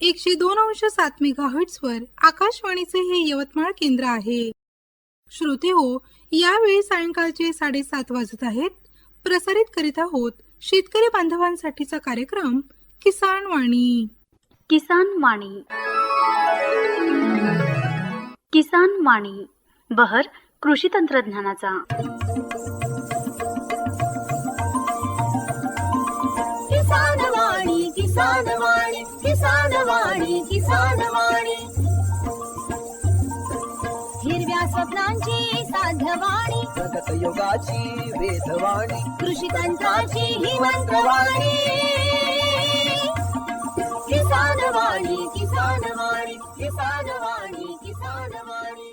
102.7 मेगाहर्ट्झवर आकाशवाणीचे हे यवतमाळ केंद्र आहे. श्रोते हो, यावेळी सायंकाळचे 7:30 वाजत आहेत. प्रसारित करीत आहोत शेतकरी बांधवांसाठीचा कार्यक्रम किसान वाणी. किसान वाणी. किसान वाणी बहर कृषी तंत्रज्ञानाचा. किसान वाणी, किसान वाणी, किसान वाणी, किसान वाणी. हिरव्या स्वप्नांची साध्यवाणी, प्रगत योगाची वेधवाणी, कृषी तंत्राची ही मंत्रवाणी. किसान वाणी, किसान वाणी, किसान वाणी, किसान वाणी.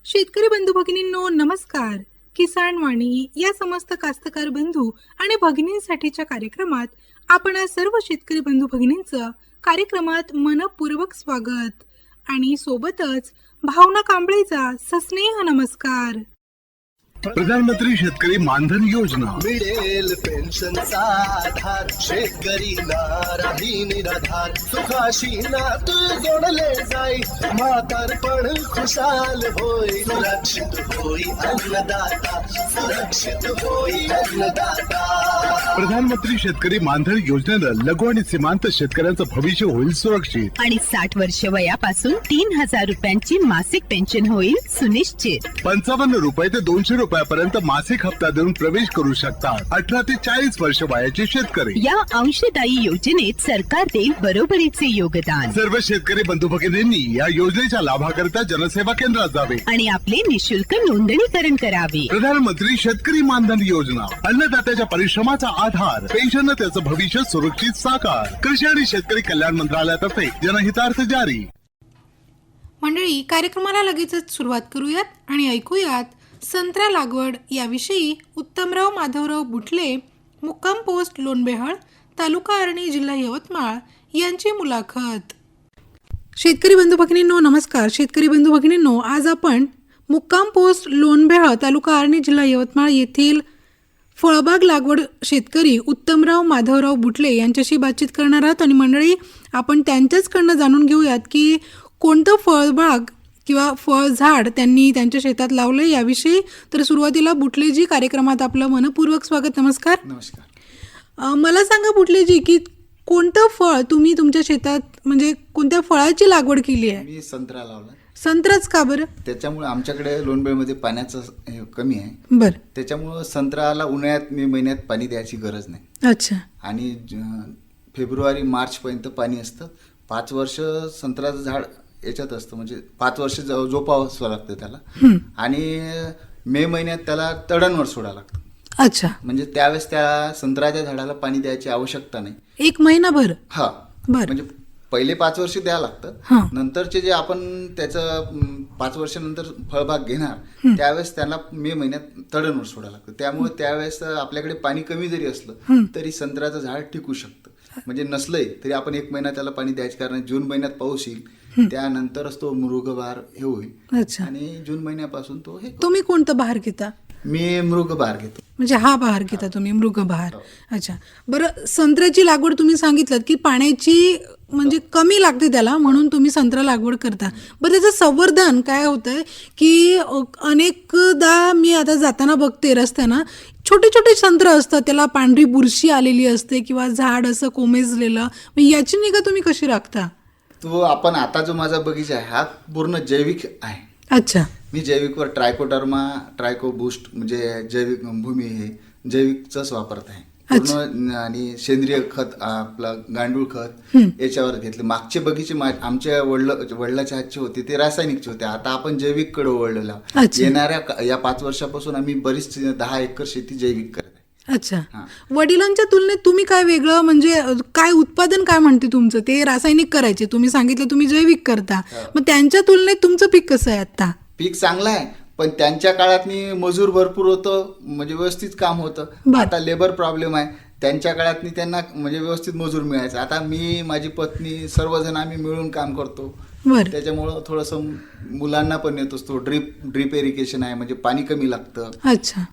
शेतकरी बंधू भगिनींनो नमस्कार. किसान वाणी या समस्त कास्तकार बंधू आणि भगिनींसाठीच्या कार्यक्रमात आपण सर्व शेतकरी बंधू भगिनींचं कार्यक्रमात मनपूर्वक स्वागत आणि सोबतच भावना कांबळेचा सस्नेह नमस्कार. प्रधानमंत्री शेतकरी मानधन योजना मिळेल पेन्शनचा आधार, शेतकरी नाराही निराधार, सुखाशी नात जोडले जाई, म्हातारपण खुशाल होई, सुरक्षित होई अन्नदाता, सुरक्षित होई अन्नदाता. प्रधानमंत्री शेतकरी मानधन योजनेनं लघु आणि सीमांत शेतकऱ्यांचं भविष्य होईल सुरक्षित. आणि 60 वर्ष वयापासून 3,000 रुपयांची मासिक पेन्शन होईल सुनिश्चित. 55 रुपये ते 200 रुपयापर्यंत मासिक हप्ता देऊन प्रवेश करू शकतात 18 ते 40 वर्ष वयाचे शेतकरी. या अंशदायी योजनेत सरकार देईल बरोबरीचे योगदान. सर्व शेतकरी बंधू भगिनींनी या योजनेच्या लाभाकरिता जनसेवा केंद्रात जावे आणि आपले निशुल्क नोंदणीकरण करावे. प्रधानमंत्री शेतकरी मानधन योजना, अन्नदात्याच्या परिश्रमाचा आधार, पेन्शननं त्याचं भविष्य सुरक्षित साकार. कृषी आणि शेतकरी कल्याण मंत्रालयातर्फे जनहितार्थ जारी. मंडळी, कार्यक्रमाला लगेचच सुरुवात करूयात आणि ऐकूयात संत्रा लागवड याविषयी उत्तमराव माधवराव बुटले, मुक्काम पोस्ट लोणबेहळ, तालुका आर्णी, जिल्हा यवतमाळ यांची मुलाखत. शेतकरी बंधू भगिनींनो नमस्कार. शेतकरी बंधू भगिनींनो, आज आपण मुक्काम पोस्ट लोणबेहळ, तालुका आर्णी, जिल्हा यवतमाळ येथील फळबाग लागवड शेतकरी उत्तमराव माधवराव बुटले यांच्याशी बातचीत करणार आहोत. आणि मंडळी, आपण त्यांच्याचकडनं जाणून घेऊयात की कोणतं फळबाग किंवा फळझाड त्यांनी त्यांच्या शेतात लावलं याविषयी. तर सुरुवातीला बुटलेजी, कार्यक्रमात आपलं मनपूर्वक स्वागत. नमस्कार. नमस्कार. मला सांगा बुटलेजी की कोणतं फळ तुम्ही तुमच्या शेतात, म्हणजे कोणत्या फळाची लागवड केली आहे? मी संत्रा लावला. संत्राच का बरं? त्याच्यामुळे आमच्याकडे लोणबेळमध्ये पाण्याचं कमी आहे. बरं. त्याच्यामुळं संत्र्याला उन्हाळ्यात मे महिन्यात पाणी द्यायची गरज नाही. अच्छा. आणि फेब्रुवारी मार्चपर्यंत पाणी असतं. 5 वर्ष संत्र्याचं झाड याच्यात असतं, म्हणजे 5 वर्ष जोपावावं लागतं त्याला. आणि मे महिन्यात त्याला तडांवर सोडावं लागतं. अच्छा. म्हणजे त्यावेळेस त्या संत्र्याच्या झाडाला पाणी द्यायची आवश्यकता नाही. 1 महिनाभर? हा. बरं. म्हणजे पहिले 5 वर्ष द्यावं लागतं. नंतरचे जे आपण त्याचं 5 वर्षानंतर फळबाग घेणार त्यावेळेस त्याला मे महिन्यात तडणवर सोडावं लागतं. त्यामुळे त्यावेळेस आपल्याकडे पाणी कमी जरी असलं तरी संत्र्याचं झाड टिकू शकतं. म्हणजे नसलंय तरी आपण 1 महिना त्याला पाणी द्यायचं, कारण जून महिन्यात पाऊस येईल, त्यानंतरच तो मृगबहार हे होईल. अच्छा. आणि जून महिन्यापासून तो हे. तुम्ही कोणतं बहार घेता? मी मृगबहार घेतो. म्हणजे हा बहार घेता तुम्ही, मृगबहार. अच्छा. बरं, संत्र्याची लागवड तुम्ही सांगितलं की पाण्याची म्हणजे कमी लागते त्याला, म्हणून तुम्ही संत्रा लागवड करता. बरं, त्याचं संवर्धन काय होतंय की अनेकदा मी आता जाताना बघते रस्त्यानं छोटे छोटे संत्र असतात, त्याला पांढरी बुरशी आलेली असते किंवा झाड असं कोमेजलेलं. याची निगा तुम्ही कशी राखता? तो आपण आता जो माझा बगीचा आहे हा पूर्ण जैविक आहे. अच्छा. मी जैविकवर ट्रायकोडर्मा, ट्रायको बूस्ट म्हणजे जैविक भूमी हे जैविकच वापरत आहे पूर्ण. आणि सेंद्रिय खत, आपलं गांडूळ खत याच्यावर घेतलं. मागचे बगीचे आमच्या वडिलाच्या हातचे होते ते रासायनिकचे होते. आता आपण जैविक कडे वळलेलो. येणाऱ्या या 5 वर्षापासून आम्ही बरीच 10 एकर शेती जैविक करत आहे. अच्छा. वडिलांच्या तुलनेत तुम्ही काय वेगळं, म्हणजे काय उत्पादन काय म्हणते तुमचं? ते रासायनिक करायचे, तुम्ही सांगितलं तुम्ही जैविक करता, मग त्यांच्या तुलनेत तुमचं पीक कसं आहे आता? पीक चांगलं आहे, पण त्यांच्या काळात मजूर भरपूर होतं, म्हणजे व्यवस्थित काम होतं. आता लेबर प्रॉब्लेम आहे. त्यांच्या काळात त्यांना म्हणजे व्यवस्थित मजूर मिळायचं. आता मी, माझी पत्नी, सर्वजण आम्ही मिळून काम करतो. त्याच्यामुळं थोडंसं मुलांना पण येत असतो. ड्रीप इरिगेशन आहे, म्हणजे पाणी कमी लागतं. अच्छा.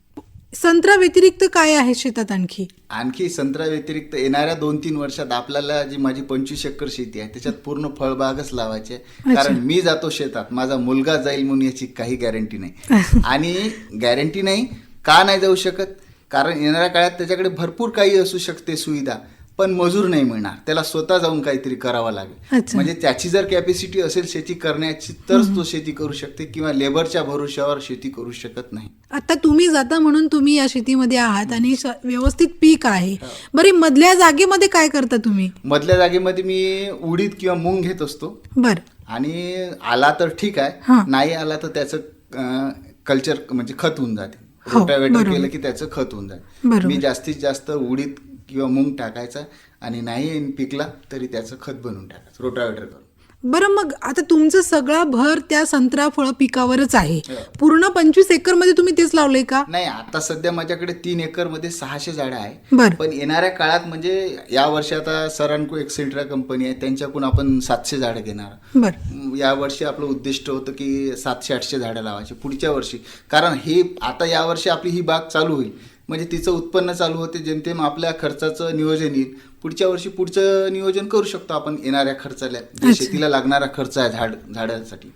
संत्रा व्यतिरिक्त काय आहे शेतात आणखी? आणखी संत्रा व्यतिरिक्त येणाऱ्या 2-3 वर्षात आपल्याला जी माझी 25 एकर शेती आहे त्याच्यात पूर्ण फळबागच लावायची आहे. कारण मी जातो शेतात, माझा मुलगा जाईल म्हणून याची काही गॅरंटी नाही. आणि गॅरंटी नाही का नाही जाऊ शकत, कारण येणाऱ्या काळात त्याच्याकडे भरपूर काही असू शकते सुविधा, पण मजूर नाही मिळणार, त्याला स्वतः जाऊन काहीतरी करावं लागेल. अच्छा. म्हणजे त्याची जर कॅपॅसिटी असेल शेती करण्याची तरच तो शेती करू शकते, किंवा लेबरच्या भरोश्यावर शेती करू शकत नाही. आता तुम्ही जाता म्हणून तुम्ही या शेतीमध्ये आहात आणि व्यवस्थित पीक आहे. बरी मधल्या जागेमध्ये काय करता तुम्ही? मधल्या जागेमध्ये मी उडीद किंवा मूग घेत असतो. बर. आणि आला तर ठीक आहे, हां. नाही आला तर त्याचं कल्चर म्हणजे खत होऊन जाते. हो, रोटावेटर बरोबर. केलं की त्याचं खत होऊन जाते. बरोबर. मी जास्तीत जास्त उडीद किंवा मूग टाकायचा, आणि नाही पिकला तरी त्याचं खत बनवून टाकायचं रोटावेटर करून. बरं, मग आता तुमचं सगळा भर त्या संत्रा फळ पिकावरच आहे. हो. पूर्ण 25 एकर मध्ये तुम्ही तेच लावलंय का? नाही, आता सध्या माझ्याकडे 3 एकर मध्ये 600 झाडं आहे. बरं. पण येणाऱ्या काळात म्हणजे या वर्षी आता सरांको एक्सेंट्रा कंपनी आहे, त्यांच्याकडून आपण 700 झाडं घेणार. बर. या वर्षी आपलं उद्दिष्ट होतं की 700-800 झाडं लावायची पुढच्या वर्षी. कारण ही आता या वर्षी आपली ही बाग चालू होईल, म्हणजे तिचं उत्पन्न चालू होते, जेमतेम आपल्या खर्चाचं नियोजन येईल. पुढच्या वर्षी पुढचं नियोजन करू शकतो आपण. येणाऱ्या खर्चाला, जे शेतीला लागणारा खर्च आहे झाडांसाठी,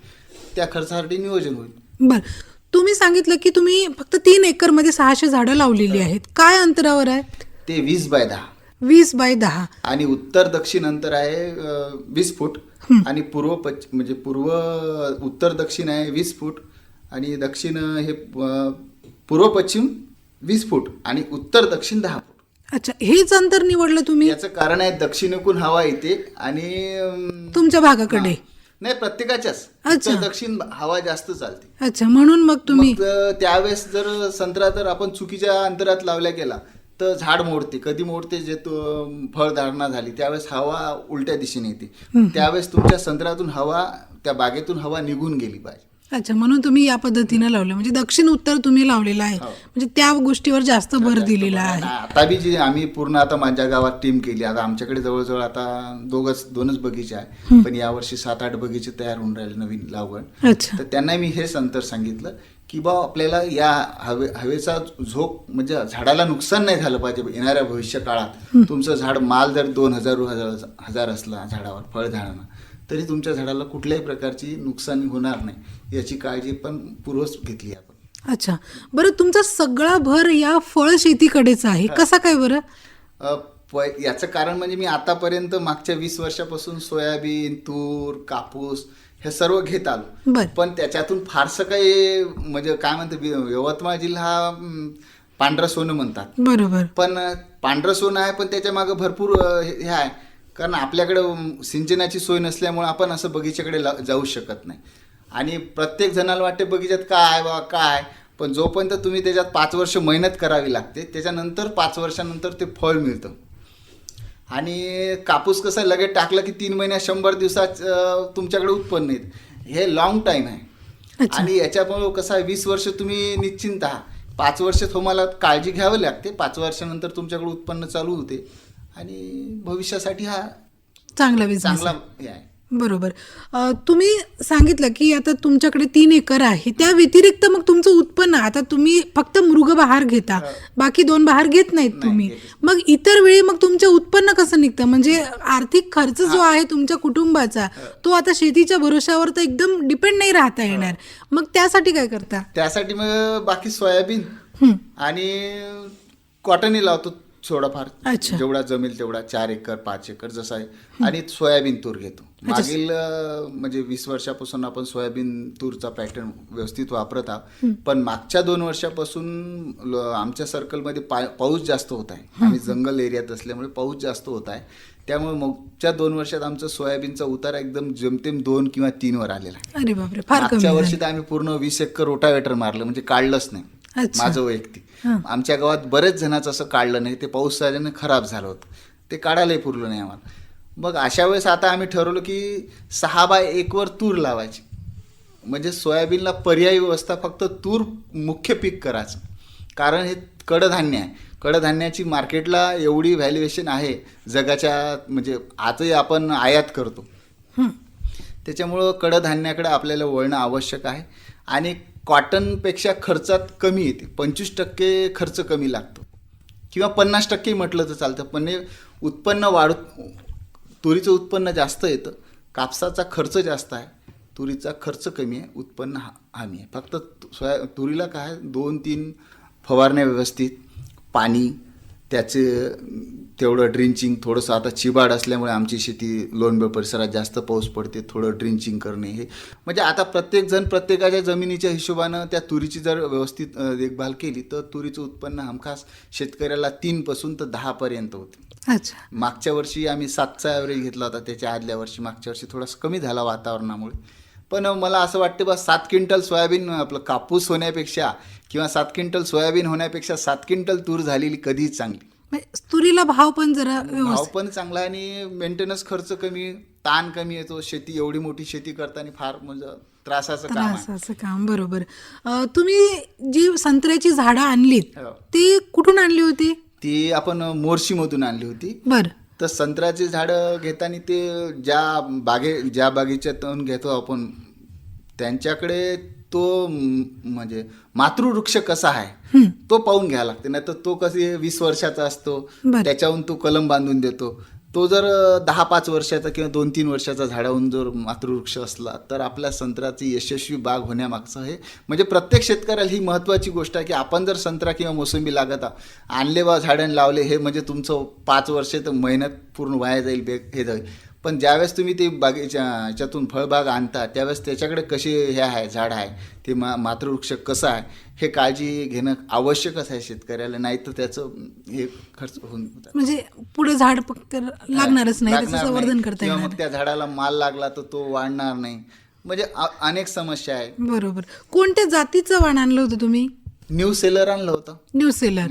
त्या खर्चासाठी नियोजन होईल. बर. तुम्ही सांगितलं की तुम्ही फक्त 3 एकर मध्ये 600 झाडं लावलेली आहेत. काय अंतरावर आहेत? ते 20x10 20x10. आणि उत्तर दक्षिण अंतर आहे 20 फूट. आणि म्हणजे उत्तर दक्षिण आहे 20 फूट, आणि दक्षिण हे पूर्व पश्चिम 20 फूट, आणि उत्तर दक्षिण 10 फूट. अच्छा, हेच अंतर निवडलं तुम्ही याचं कारण आहे दक्षिणेकडून हवा येते आणि तुमच्या भागाकडे? नाही, प्रत्येकाच्याच अच्छा. उत्तर दक्षिण हवा जास्त चालते. अच्छा, म्हणून मग तुम्ही मग त्यावेळेस जर संत्रा जर आपण चुकीच्या अंतरात लावल्या गेला तर झाड मोडते. कधी मोडते, जे फळधारणा झाली त्यावेळेस हवा उलट्या दिशेने येते. त्यावेळेस तुमच्या संत्र्यातून हवा, त्या बागेतून हवा निघून गेली पाहिजे. अच्छा, म्हणून तुम्ही या पद्धतीनं लावलं, म्हणजे दक्षिण उत्तर तुम्ही लावलेलं आहे. म्हणजे त्या गोष्टीवर जास्त भर दिलेला आहे. आता बी जे आम्ही पूर्ण आता माझ्या गावात टीम केली. आता आमच्याकडे जवळजवळ आता 2च बगीचे आहे, पण यावर्षी 7-8 बगीचे तयार होऊन राहिले नवीन लागवड. अच्छा. तर त्यांना मी हेच अंतर सांगितलं की बा आपल्याला या हवेचा झोक, म्हणजे झाडाला नुकसान नाही झालं पाहिजे. येणाऱ्या भविष्य काळात तुमचं झाड माल जर 2,000 असला झाडावर फळझाडांना, तरी तुमच्या झाडाला कुठल्याही प्रकारची नुकसान होणार नाही, याची काळजी पण पूर्वच घेतली आपण. अच्छा, बरं, तुमचा सगळा भर या फळ शेतीकडेच आहे, कसा काय बरं? याचं कारण म्हणजे मी आतापर्यंत मागच्या 20 वर्षापासून सोयाबीन, तूर, कापूस हे सर्व घेत आलो. बर. पण त्याच्यातून फारसं काही, म्हणजे काय म्हणते, यवतमाळ जिल्हा हा पांढरं सोनं म्हणतात. बरोबर. पण पांढरं सोनं आहे, पण त्याच्या मागे भरपूर हे आहे. कारण आपल्याकडं सिंचनाची सोय नसल्यामुळे आपण असं बगीच्याकडे जाऊ शकत नाही. आणि प्रत्येक जणाला वाटते बगीच्यात काय, पण जोपर्यंत तुम्ही त्याच्यात 5 वर्ष मेहनत करावी लागते, त्याच्यानंतर 5 वर्षानंतर ते फळ मिळतं. आणि कापूस कसा लगेच टाकला की 3 महिन्यात 100 दिवसात तुमच्याकडे उत्पन्न येत. हे लॉंग टाईम आहे. आणि याच्यामुळे कसं आहे, 20 वर्ष तुम्ही निश्चिंत आहात. 5 वर्ष तुम्हाला काळजी घ्यावी लागते. 5 वर्षानंतर तुमच्याकडे उत्पन्न चालू होते, आणि भविष्यासाठी हा चांगला बिझनेस चांगला हे आहे. बरोबर. तुम्ही सांगितलं की आता तुमच्याकडे 3 एकर आहे, त्या व्यतिरिक्त मग तुमचं उत्पन्न, आता तुम्ही फक्त मृगबहार घेता, बाकी 2 बहार घेत नाहीत तुम्ही. मग इतर वेळी मग तुमचं उत्पन्न कसं निघतं? म्हणजे आर्थिक खर्च जो आहे तुमच्या कुटुंबाचा, तो आता शेतीच्या भरोश्यावर तर एकदम डिपेंड नाही राहता येणार. मग त्यासाठी काय करता? त्यासाठी मग बाकी सोयाबीन आणि कॉटनही लावतो थोडाफार. अच्छा. जेवढा जमेल तेवढा, 4 एकर 5 एकर जसं आहे. आणि सोयाबीन तूर घेतो. मागील म्हणजे 20 वर्षापासून आपण सोयाबीन तूरचा पॅटर्न व्यवस्थित वापरत आहोत. पण मागच्या 2 वर्षापासून आमच्या सर्कलमध्ये पाऊस जास्त होत आहे. आम्ही जंगल एरियात असल्यामुळे पाऊस जास्त होत आहे. त्यामुळे मागच्या 2 वर्षात आमचा सोयाबीनचा उतारा एकदम जेमतेम 2 किंवा 3 वर आलेला आहे. अरे बापरे, फार कमी. मागच्या वर्षी तर आम्ही पूर्ण 20 एकर रोटावेटर मारलं, म्हणजे काढलंच नाही. माझं वैयक्तिक. आमच्या गावात बरेच जणांचं असं काढलं नाही, ते पाऊस झाल्याने खराब झालं होतं, ते काढायलाही पुरलं नाही आम्हाला. मग अशा वेळेस आता आम्ही ठरवलं की 6x1 वर तूर लावायची. म्हणजे सोयाबीनला पर्यायी व्यवस्था, फक्त तूर मुख्य पीक करायचं. कारण हे कडधान्य आहे. कडधान्याची मार्केटला एवढी व्हॅल्युएशन आहे जगाच्या, म्हणजे आजही आपण आयात करतो. त्याच्यामुळं कडधान्याकडे आपल्याला वळणं आवश्यक आहे. आणि कॉटनपेक्षा खर्चात कमी येते, 25% खर्च कमी लागतो किंवा 50% म्हटलं तर चालतं. पण हे उत्पन्न तुरीचं उत्पन्न जास्त येतं, कापसाचा खर्च जास्त आहे, तुरीचा खर्च कमी आहे, उत्पन्न हमी आहे. फक्त तुरीला काय 2-3 फवारण्या व्यवस्थित, पाणी त्याचे तेवढं ड्रिंचिंग, थोडंसं आता चिबाड असल्यामुळे आमची शेती लोणबेळ परिसरात जास्त पाऊस पडते, थोडं ड्रिंचिंग करणे, हे म्हणजे आता प्रत्येकजण प्रत्येकाच्या जमिनीच्या हिशोबानं त्या तुरीची जर व्यवस्थित देखभाल केली तर तुरीचं उत्पन्न हमखास शेतकऱ्याला 3 पासून तर 10 पर्यंत होते. अच्छा. मागच्या वर्षी आम्ही 7चा ॲव्हरेज घेतला होता, त्याच्या आदल्या वर्षी मागच्या वर्षी थोडासा कमी झाला वातावरणामुळे. पण मला असं वाटतं 7 क्विंटल सोयाबीन आपलं कापूस होण्यापेक्षा किंवा 7 क्विंटल सोयाबीन होण्यापेक्षा 7 क्विंटल तूर झालेली कधीच चांगली. तुरीला भाव पण जरा भाव पण चांगला आणि मेंटेनन्स खर्च कमी, ताण कमी येतो. शेती एवढी मोठी शेती करताना फार म्हणजे त्रासाचं काम आहे. त्रासाचं काम. बरोबर. तुम्ही जी संत्र्याची झाडं आणलीत हो. ती कुठून आणली होती? ती आपण मोर्शीमधून आणली होती. बर. तर संत्र्याची झाडं घेताना ते ज्या बागीच्यातून घेतो आपण त्यांच्याकडे तो म्हणजे मातृवृक्ष कसा आहे तो पाहून घ्यायला लागते. नाही तर तो कधी 20 वर्षाचा असतो, त्याच्याहून तो कलम बांधून देतो. तो जर 10-5 वर्षाचा किंवा 2-3 वर्षाचा झाडाहून जर मातृवृक्ष असला तर आपल्या संत्र्याची यशस्वी बाग होण्यामागचं हे म्हणजे प्रत्येक शेतकऱ्याला ही महत्त्वाची गोष्ट आहे की आपण जर संत्रा किंवा मोसंबी लागत आणले बा झाडं लावले, हे म्हणजे तुमचं 5 वर्षे तर मेहनत पूर्ण वाया जाईल, हे जाईल. पण ज्यावेळेस तुम्ही ते याच्यातून फळबाग आणता त्यावेळेस त्याच्याकडे कसे हे आहे झाड आहे ते मातृवृक्ष कसं आहे हे काळजी घेणं आवश्यकच आहे शेतकऱ्याला. नाही तर त्याचं हे खर्च होऊन म्हणजे पुढे झाड लागणारच नाही, त्याचं संवर्धन करता किंवा येणार मग त्या झाडाला माल लागला तर तो वाढणार नाही. म्हणजे अनेक समस्या आहेत. बरोबर. कोणत्या जातीचं वाण आणलं होतं तुम्ही? न्यू सेलर आणलं होतं. New seller.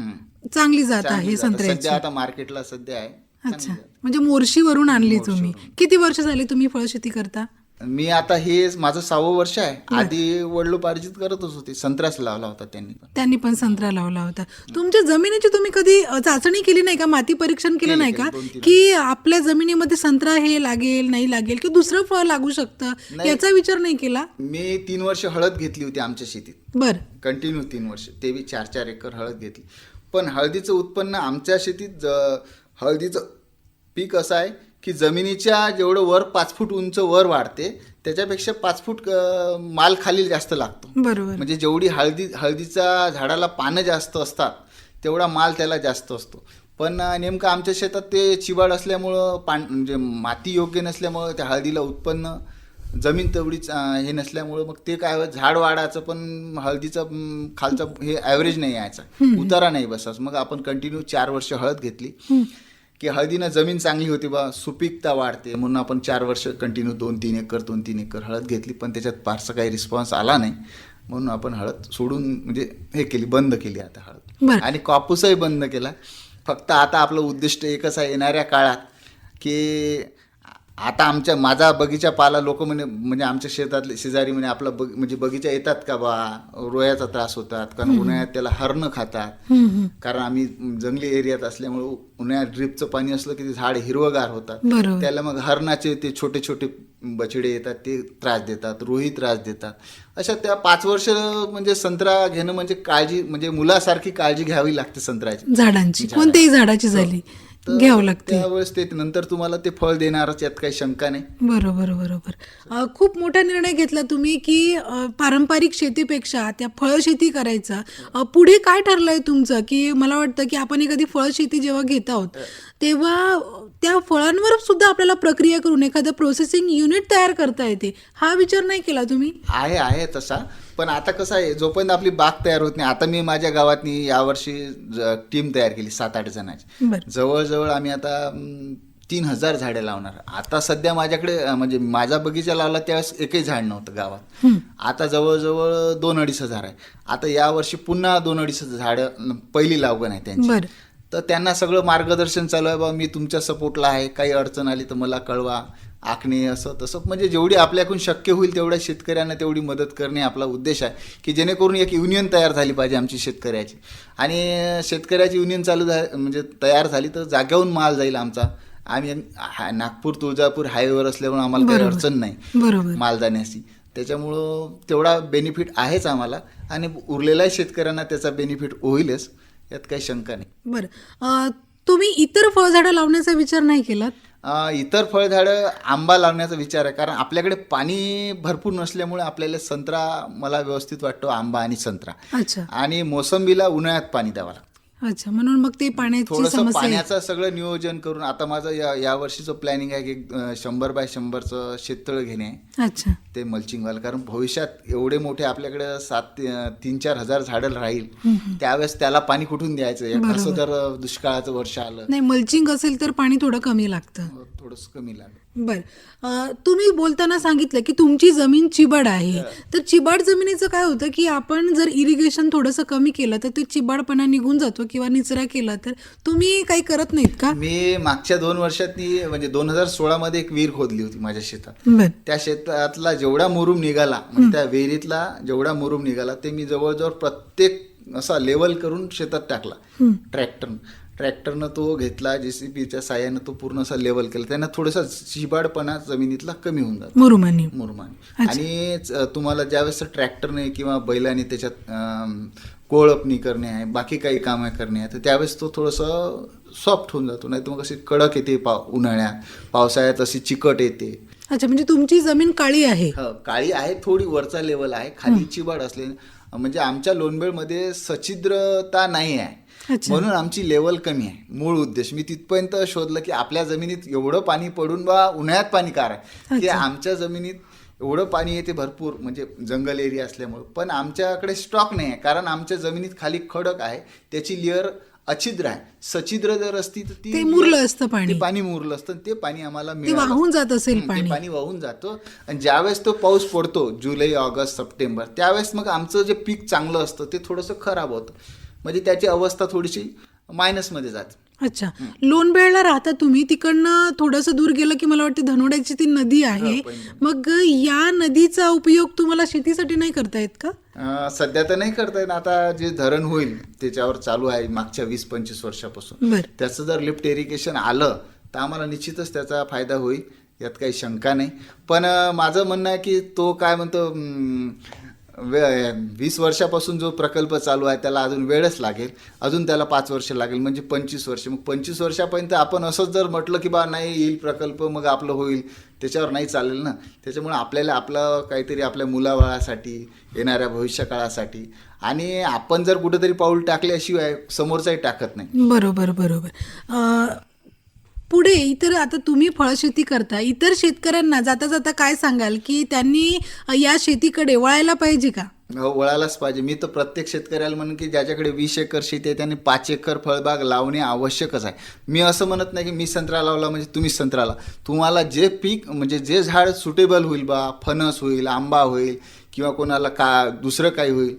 चांगली जात आहे संत्र्याची. सध्या आता मार्केटला सध्या आहे. अच्छा. म्हणजे मोर्शीवरून आणली तुम्ही. किती वर्ष झाली तुम्ही फळशेती करता? मी आता हे माझं 6वं वर्ष आहे. आधी वडिलोपार्जित करतच होते, संत्राच लावला होता त्यांनी पण संत्रा लावला होता. तुमच्या जमिनीची तुम्ही कधी चाचणी केली नाही का? माती परीक्षण केलं नाही का की आपल्या जमिनीमध्ये संत्रा हे लागेल नाही लागेल किंवा दुसरं फळ लागू शकतं याचा विचार नाही केला? मी 3 वर्ष हळद घेतली होती आमच्या शेतीत. बर. कंटिन्यू 3 वर्ष, ते बी 4-4 एकर हळद घेतली. पण हळदीचं उत्पन्न आमच्या शेतीत हळदीचं पीक असं आहे की जमिनीच्या जेवढं वर 5 फूट उंच वर वाढते त्याच्यापेक्षा 5 फूट माल खाली जास्त लागतो. बरोबर. म्हणजे जेवढी हळदीच्या झाडाला पानं जास्त असतात तेवढा माल त्याला जास्त असतो. पण नेमकं आमच्या शेतात ते चिबाड असल्यामुळं म्हणजे माती योग्य नसल्यामुळं त्या हळदीला उत्पन्न जमीन तेवढीच हे नसल्यामुळं मग ते काय झाड वाढायचं पण हळदीचा खालचा हे ॲव्हरेज नाही यायचा, उतारा नाही बसायचा. मग आपण कंटिन्यू 4 वर्ष हळद घेतली की हळदीनं जमीन चांगली होती बा, सुपीकता वाढते म्हणून आपण 4 वर्ष कंटिन्यू 2-3 एकर हळद घेतली. पण त्याच्यात फारसा काही रिस्पॉन्स आला नाही म्हणून आपण हळद सोडून म्हणजे हे केली, बंद केली आता हळद. आणि कापूसही बंद केला. फक्त आता आपलं उद्दिष्ट एकच आहे येणाऱ्या काळात की आता माझा बगीचा पाला लोक म्हणजे आमच्या शेतातले शेजारी म्हणे आपला म्हणजे बगीचा येतात का बा, रोयाचा त्रास होतात कारण उन्हाळ्यात त्याला हरणं खातात. कारण आम्ही जंगली एरियात असल्यामुळे उन्हाळ्यात ड्रिपचं पाणी असलं की ते झाड हिरवगार होतात. त्याला मग हरणाचे ते छोटे छोटे बछडे येतात, ते त्रास देतात, रोही त्रास देतात. अशा त्या 5 वर्ष म्हणजे संत्रा घेणं म्हणजे काळजी, म्हणजे मुलासारखी काळजी घ्यावी लागते संत्र्याची, झाडांची कोणत्याही झाडाची झाली घ्यावं लागते. त्यावेळेस ते नंतर तुम्हाला ते फळ देणारच, यात काही शंका नाही. बरोबर. खूप मोठा निर्णय घेतला तुम्ही की पारंपरिक शेतीपेक्षा त्या फळशेती करायचा. पुढे काय ठरलंय तुमचं? की मला वाटतं की आपण एखादी फळशेती जेव्हा घेत आहोत तेव्हा त्या फळांवर सुद्धा आपल्याला प्रक्रिया करून एखादं प्रोसेसिंग युनिट तयार करता येते, हा विचार नाही केला तुम्ही? आहे तसा. पण आता कसं आहे, जोपर्यंत आपली बाग तयार होत नाही. आता मी माझ्या गावातनी यावर्षी टीम तयार केली 7-8 जणांची. जवळजवळ आम्ही आता 3000 झाडे लावणार. आता सध्या माझ्याकडे म्हणजे माझा बगीचा लावला त्यावेळेस एकही झाड नव्हतं गावात. आता जवळजवळ 2-2.5 हजार आहे. आता यावर्षी पुन्हा 2-2.5 झाडं पहिली लागवण आहे त्यांची. तर त्यांना सगळं मार्गदर्शन चालू आहे, बाबा मी तुमच्या सपोर्टला आहे, काही अडचण आली तर मला कळवा, आखणे असं तसं. म्हणजे जेवढी आपल्याकडून शक्य होईल तेवढ्या शेतकऱ्यांना तेवढी मदत करणे आपला उद्देश आहे की जेणेकरून एक युनियन तयार झाली पाहिजे आमची शेतकऱ्याची. आणि शेतकऱ्याची युनियन म्हणजे तयार झाली तर जाग्याहून माल जाईल आमचा. आम्ही नागपूर तुळजापूर हायवेवर असल्यामुळे आम्हाला काही अडचण नाही माल जाण्याची. त्याच्यामुळं तेवढा बेनिफिट आहेच आम्हाला आणि उरलेल्या शेतकऱ्यांना त्याचा बेनिफिट होईलच, यात काही शंका नाही. बरं, तुम्ही इतर फळझाडं लावण्याचा विचार नाही केलात? इतर फळझाडं आंबा लावण्याचा विचार आहे, कारण आपल्याकडे पाणी भरपूर नसल्यामुळे आपल्याला संत्रा मला व्यवस्थित वाटतो, आंबा आणि संत्रा. अच्छा आणि मोसंबीला उन्हाळ्यात पाणी द्यावं लागतं. अच्छा, म्हणून मग ते पाण्याची थोडंसं समस्या आहे. पाण्याचं सगळं नियोजन करून आता माझं या वर्षीचं प्लॅनिंग आहे की 100 बाय 100चं शेततळं घेणे आहे, अच्छा ते मल्चिंगवालं. कारण भविष्यात एवढे मोठे आपल्याकडे 3-4 हजार झाडं राहील, त्यावेळेस त्याला पाणी कुठून द्यायचं, असं जर दुष्काळाचं वर्ष आलं नाही, मल्चिंग असेल तर पाणी थोडं कमी लागतं. थोडंसं कमी लागेल. बरं, तुम्ही बोलताना सांगितलं की तुमची जमीन चिबड आहे, तर चिबड जमिनीचं काय होतं की आपण जर इरिगेशन थोडंसं कमी केलं तर ते चिबडपणा निघून जातो किंवा निचरा केला, तर तुम्ही काही करत नाहीत का? मी मागच्या 2 वर्षात म्हणजे 2016 मध्ये एक विहीर खोदली होती माझ्या शेतात. बरं, त्या शेतातला जेवढा मुरुम निघाला, म्हणजे त्या विहिरीतला जेवढा मुरुम निघाला ते मी जवळजवळ प्रत्येक असा लेवल करून शेतात टाकला. ट्रॅक्टरनं तो घेतला, JCBच्या साह्यानं तो पूर्ण असा लेवल केला. त्यानं थोडासा चिबाडपणा जमिनीतला कमी होऊन जातो मुरुमानी. आणि तुम्हाला ज्यावेळेस ट्रॅक्टरने किंवा बैलाने त्याच्यात कोळपणी करणे आहे, बाकी काही कामं करणे आहे, तर त्यावेळेस तो थोडंसं सॉफ्ट होऊन जातो. नाही तर मग अशी कडक येते उन्हाळ्यात, पावसाळ्यात अशी चिकट येते. अच्छा, म्हणजे तुमची जमीन काळी आहे? काळी आहे, थोडी वरचा लेवल आहे, खाली चिबाड असले. म्हणजे आमच्या लोणबेळमध्ये सच्छिद्रता नाही आहे, म्हणून आमची लेवल कमी आहे. मूळ उद्देश मी तिथपर्यंत शोधलं की आपल्या जमिनीत एवढं पाणी पडून बा उन्हाळ्यात पाणी कार आहे की आमच्या जमिनीत एवढं पाणी येते भरपूर, म्हणजे जंगल एरिया असल्यामुळे, पण आमच्याकडे स्टॉक नाही आहे. कारण आमच्या जमिनीत खाली खडक आहे, त्याची लेअर अछिद्र आहे. सच्छिद्र जर असती तर ते मुरलं असतं पाणी, पाणी मुरलं असतं, ते पाणी आम्हाला वाहून जात असेल. पाणी वाहून जातो. आणि ज्यावेळेस तो पाऊस पडतो जुलै, ऑगस्ट, सप्टेंबर, त्यावेळेस मग आमचं जे पीक चांगलं असतं ते थोडंसं खराब होतं, म्हणजे त्याची अवस्था थोडीशी मायनसमध्ये जाते. अच्छा, लोणबेळला राहता तुम्ही, तिकडनं थोडंसं दूर गेलं की मला वाटतं धनोड्याची ती नदी आहे, मग या नदीचा उपयोग तुम्हाला शेतीसाठी नाही करता येत का? सध्या तर नाही करता येत. आता जे धरण होईल त्याच्यावर चालू आहे मागच्या 20-25 वर्षापासून. त्याचं जर लिफ्ट इरिगेशन आलं तर आम्हाला निश्चितच त्याचा फायदा होईल, यात काही शंका नाही. पण माझं म्हणणं आहे की तो काय म्हणतो 20 वर्षापासून जो प्रकल्प चालू आहे त्याला अजून वेळच लागेल, अजून त्याला 5 वर्ष लागेल, म्हणजे 25 वर्ष. मग 25 वर्षापर्यंत आपण असंच जर म्हटलं की बा नाही येईल प्रकल्प मग आपलं होईल, त्याच्यावर नाही चालेल ना. त्याच्यामुळे आपल्याला आपलं काहीतरी आपल्या मुलाबाळासाठी, येणाऱ्या भविष्यकाळासाठी, आणि आपण जर कुठेतरी पाऊल टाकल्याशिवाय समोरचाही टाकत नाही. बरोबर. पुढे इतर, आता तुम्ही फळशेती करता, इतर शेतकऱ्यांना जाता जाता काय सांगाल की त्यांनी या शेतीकडे वळायला पाहिजे का? वळायलाच पाहिजे. मी तर प्रत्येक शेतकऱ्याला म्हणून की ज्याच्याकडे 20 एकर शेती आहे त्याने 5 एकर फळबाग लावणे आवश्यकच आहे. मी असं म्हणत नाही की मी संत्रा लावला म्हणजे तुम्ही संत्रा लावा. तुम्हाला जे पीक म्हणजे जे झाड सुटेबल होईल बा, फणस होईल, आंबा होईल किंवा कोणाला दुसरं काही होईल,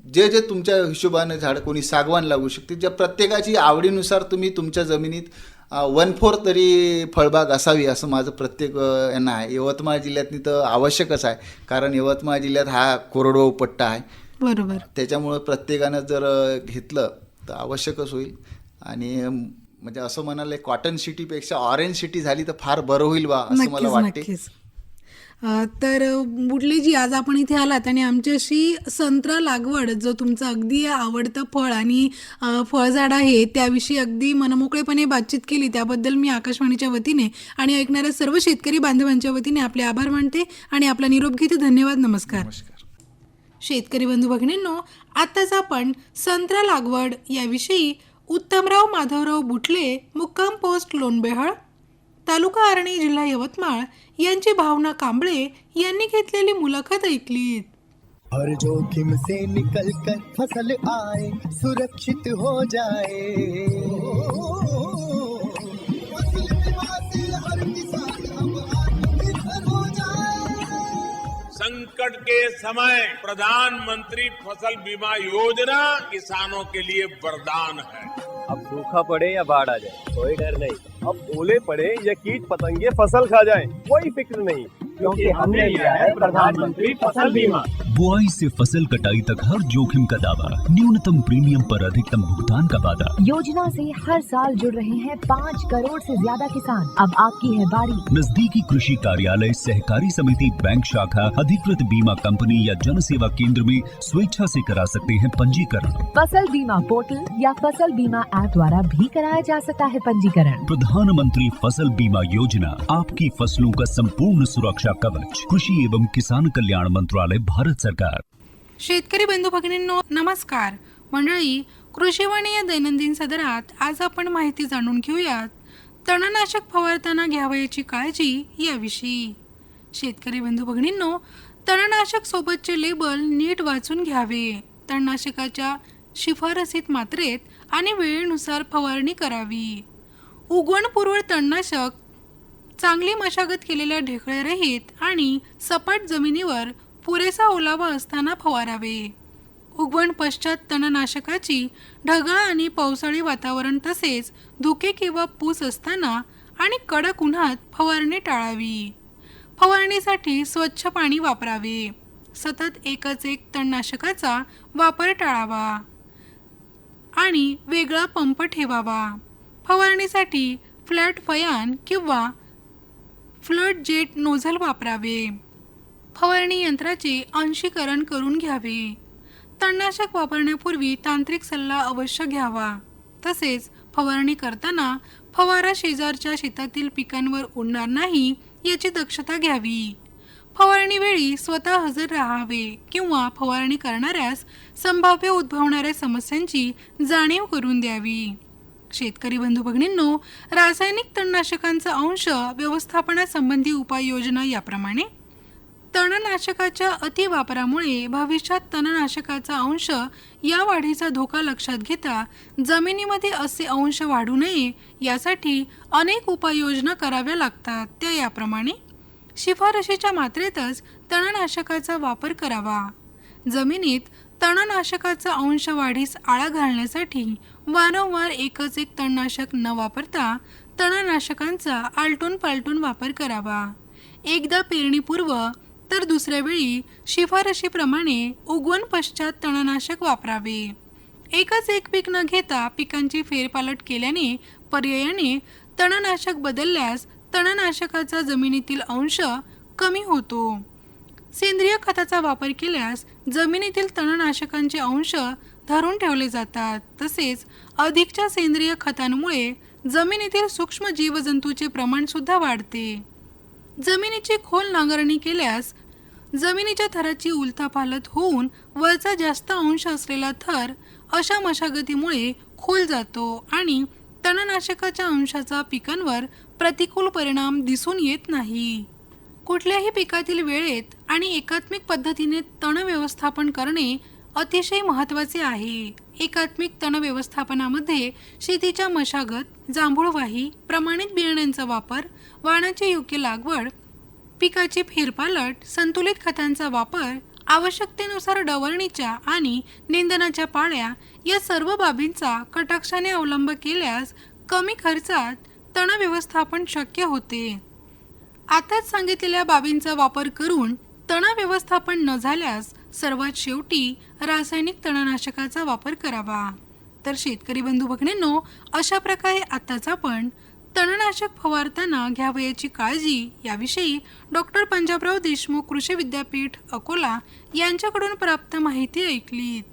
जे जे तुमच्या हिशोबाने झाड, कोणी सागवान लागू शकते, ज्या प्रत्येकाची आवडीनुसार तुम्ही तुमच्या जमिनीत 1/4 तरी फळबाग असावी असं माझं प्रत्येक यांना आहे. यवतमाळ जिल्ह्यातनी तर आवश्यकच आहे, कारण यवतमाळ जिल्ह्यात हा कोरडवाहू पट्टा आहे. बरोबर. त्याच्यामुळं प्रत्येकानं जर घेतलं तर आवश्यकच होईल. आणि म्हणजे असं म्हणाले कॉटन सिटीपेक्षा ऑरेंज सिटी झाली तर फार बरं होईल बा, असं मला वाटते. तर बुटलेजी, आज आपण इथे आलात आणि आमच्याशी संत्रा लागवड, जो तुमचं अगदी आवडतं फळ आणि फळझाड आहे, त्याविषयी अगदी मनमोकळेपणे बातचीत केली. त्याबद्दल मी आकाशवाणीच्या वतीने आणि ऐकणाऱ्या सर्व शेतकरी बांधवांच्या वतीने आपले आभार मानते आणि आपला निरोप घेते. धन्यवाद. नमस्कार. शेतकरी बंधू भगिनींनो, आताच आपण संत्रा लागवड याविषयी उत्तमराव माधवराव बुटले, मुक्काम पोस्ट लोणबेहळ, तालुका आर्णी, जिल्हा यवतमाळ यांची भावना कांबळे यांनी घेतलेली मुलाखत ऐकलीत. हर जोखिम से निकल कर फसल आए, सुरक्षित हो जाए, फसल बीमा से हर किसान अब आत्मनिर्भर हो जाए। संकट के समय प्रधानमंत्री फसल बीमा योजना किसानों के लिए वरदान है। अब सूखा पड़े या बाढ़ आ जाए कोई डर नहीं, अब ओले पड़े या कीट पतंगे फसल खा जाए कोई फिक्र नहीं, क्योंकि हमने लिया है प्रधानमंत्री फसल बीमा। बुआई से फसल कटाई तक हर जोखिम का दावा, न्यूनतम प्रीमियम पर अधिकतम भुगतान का वादा। योजना से हर साल जुड़ रहे हैं 5 करोड़ से ज्यादा किसान। अब आपकी है बारी। नजदीकी कृषि कार्यालय, सहकारी समिति, बैंक शाखा, अधिकृत बीमा कंपनी या जन सेवा केंद्र में स्वेच्छा से करा सकते हैं पंजीकरण। फसल बीमा पोर्टल या फसल बीमा ऐप द्वारा भी कराया जा सकता है पंजीकरण। प्रधानमंत्री फसल बीमा योजना, आपकी फसलों का संपूर्ण सुरक्षा कवच। कृषि एवं किसान कल्याण मंत्रालय, भारत सरकार। शेतकरी बंधू भगिनींनो नमस्कार. मंडळी, कृषीवाणी या दैनंदिन सदरात आज आपण माहिती जाणून घेऊयात तणनाशक फवारताना घ्यावयाची काळजी याविषयी. शेतकरी बंधू भगिनींनो, तणनाशक सोबतचे लेबल नीट वाचून घ्यावे. तणनाशकाच्या शिफारसीत मात्रेत आणि वेळेनुसार फवारणी करावी. उगवणपूर्व तणनाशक चांगली मशागत केलेल्या ढेकळेरहित आणि सपाट जमिनीवर पुरेसा ओलावा असताना फवारावे. उगवण पश्चात तणनाशकाची ढगाळ आणि पावसाळी वातावरण तसेच धुके किंवा पूस असताना आणि कडक उन्हात फवारणी टाळावी. फवारणीसाठी स्वच्छ पाणी वापरावे. सतत एकच एक तणनाशकाचा वापर टाळावा आणि वेगळा पंप ठेवावा. फवारणीसाठी फ्लॅट फयान किंवा फ्लड जेट नोझल वापरावे. फवारणी यंत्राचे अंशीकरण करून घ्यावे. तणनाशक वापरण्यापूर्वी तांत्रिक सल्ला अवश्य घ्यावा. तसेच फवारणी करताना फवारा शेजारच्या शेतातील पिकांवर उडणार नाही याची दक्षता घ्यावी. फवारणीवेळी स्वतः हजर राहावे किंवा फवारणी करणाऱ्यास संभाव्य उद्भवणाऱ्या समस्यांची जाणीव करून द्यावी. शेतकरी बंधू भगिनींनो, रासायनिक तणनाशकांचा अंश व्यवस्थापनासंबंधी उपाययोजना याप्रमाणे. तणनाशकाच्या अतिवापरामुळे भविष्यात तणनाशकाचा अंश या वाढीचा धोका लक्षात घेता जमिनीमध्ये असे अंश वाढू नये यासाठी अनेक उपाययोजना कराव्या लागतात. त्या याप्रमाणे: शिफारशीच्या मात्रेतच तणनाशकाचा वापर करावा. जमिनीत तणनाशकाचा अंश वाढीस आळा घालण्यासाठी वारंवार एकच एक तणनाशक न वापरता तणनाशकांचा आलटून पालटून वापर करावा. एकदा पेरणीपूर्व तर दुसऱ्या वेळी शिफारशीप्रमाणे उगवण पश्चात तणनाशक वापरावे. एकच एक पीक न घेता पिकांची फेरपालट केल्याने पर्यायाने तणनाशक बदलल्यास तणनाशकाचा जमिनीतील अंश कमी होतो. सेंद्रिय खताचा वापर केल्यास जमिनीतील तणनाशकांचे अंश धरून ठेवले जातात. तसेच अधिकच्या सेंद्रिय खतांमुळे जमिनीतील सूक्ष्म जीवजंतूचे प्रमाण सुद्धा वाढते. जमिनीची खोल नांगरणी केल्यास जमिनीच्या थराची उलथापालथ होऊन वरचा जास्त अंश असलेला थर अशा मशागतीमुळे खोल जातो आणि तणनाशकाच्या अंशाचा पिकांवर प्रतिकूल परिणाम दिसून येत नाही. कुठल्याही पिकातील वेळेत आणि एकात्मिक पद्धतीने तण व्यवस्थापन करणे अतिशय महत्त्वाचे आहे. एकात्मिक तण व्यवस्थापनामध्ये शेतीच्या मशागत, जांभूळवाही, प्रमाणित बियाण्यांचा वापर, वाणाची योग्य लागवड, पिकाची फेरपालट, संतुलित खतांचा वापर, आवश्यकतेनुसार डवरणीच्या आणि निंदनाच्या पाळ्या या सर्व बाबींचा कटाक्षाने अवलंब केल्यास कमी खर्चात तण व्यवस्थापन शक्य होते. आताच सांगितलेल्या बाबींचा वापर करून तण व्यवस्थापन न झाल्यास सर्वात शेवटी रासायनिक तणनाशकाचा वापर करावा. तर शेतकरी बंधू भगिनींनो, अशा प्रकारे आताच आपण तणनाशक फवारताना घ्यावयाची काळजी याविषयी डॉक्टर पंजाबराव देशमुख कृषी विद्यापीठ अकोला यांच्याकडून प्राप्त माहिती ऐकलीत.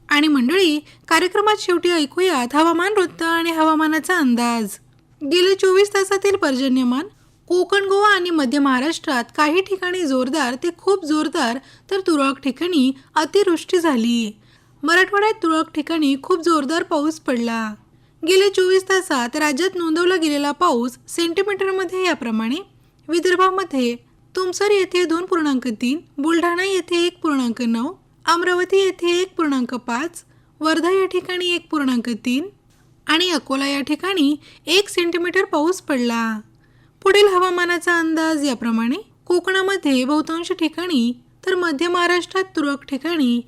आणि मंडळी, कार्यक्रमात शेवटी ऐकूयात हवामान वृत्त आणि हवामानाचा अंदाज. गेले 24 तासातील पर्जन्यमान: कोकण, गोवा आणि मध्य महाराष्ट्रात काही ठिकाणी जोरदार ते खूप जोरदार तर तुरळक ठिकाणी अतिवृष्टी झाली. मराठवाड्यात तुरळक ठिकाणी खूप जोरदार पाऊस पडला. गेले 24 तासात राज्यात नोंदवला गेलेला पाऊस सेंटीमीटरमध्ये याप्रमाणे: विदर्भामध्ये तुमसर येथे 2.3, बुलढाणा येथे 1.9, अमरावती येथे 1.5, वर्धा या ठिकाणी 1.3 आणि अकोला या ठिकाणी 1 सेंटीमीटर पाऊस पडला. पुढील हवामानाचा अंदाज याप्रमाणे: कोकणामध्ये बहुतांश ठिकाणी तर मध्य महाराष्ट्रात तुरळक ठिकाणी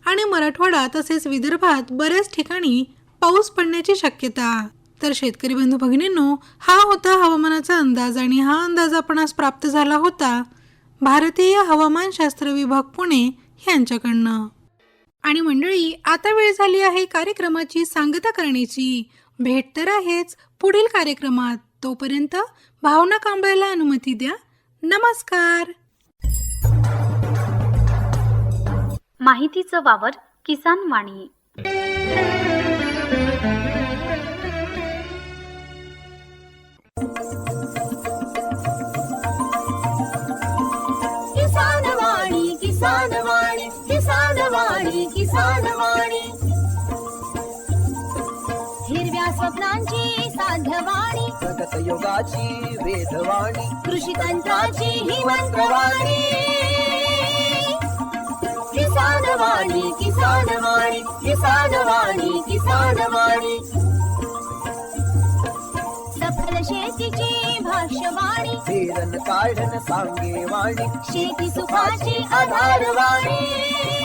आणि मराठवाडा तसेच विदर्भात बऱ्याच ठिकाणी पाऊस पडण्याची शक्यता. तर शेतकरी बंधू भगिनींनो, हा होता हवामानाचा अंदाज आणि हा अंदाज आपणास प्राप्त झाला होता भारतीय हवामानशास्त्र विभाग पुणे यांच्याकडनं. आणि मंडळी, आता वेळ झाली आहे कार्यक्रमाची सांगता करण्याची. भेट तर आहेच पुढील कार्यक्रमात. तोपर्यंत भावना कांबळेला अनुमती द्या. नमस्कार. माहितीचं वावर किसान वाणी. किसान वाणी किसान वाणी किसान वाणी किसान वाणी हिरव्या स्वप्नांची साध्यवाणी प्रगत योगाची वेधवाणी कृषी तंत्राची ही मंत्रवाणी किसान वाणी किसान वाणी किसान वाणी किसान वाणी सफल शेतीची भाष्यवाणी पेरन काढन सांगे वाणी शेती सुखाची आधारवाणी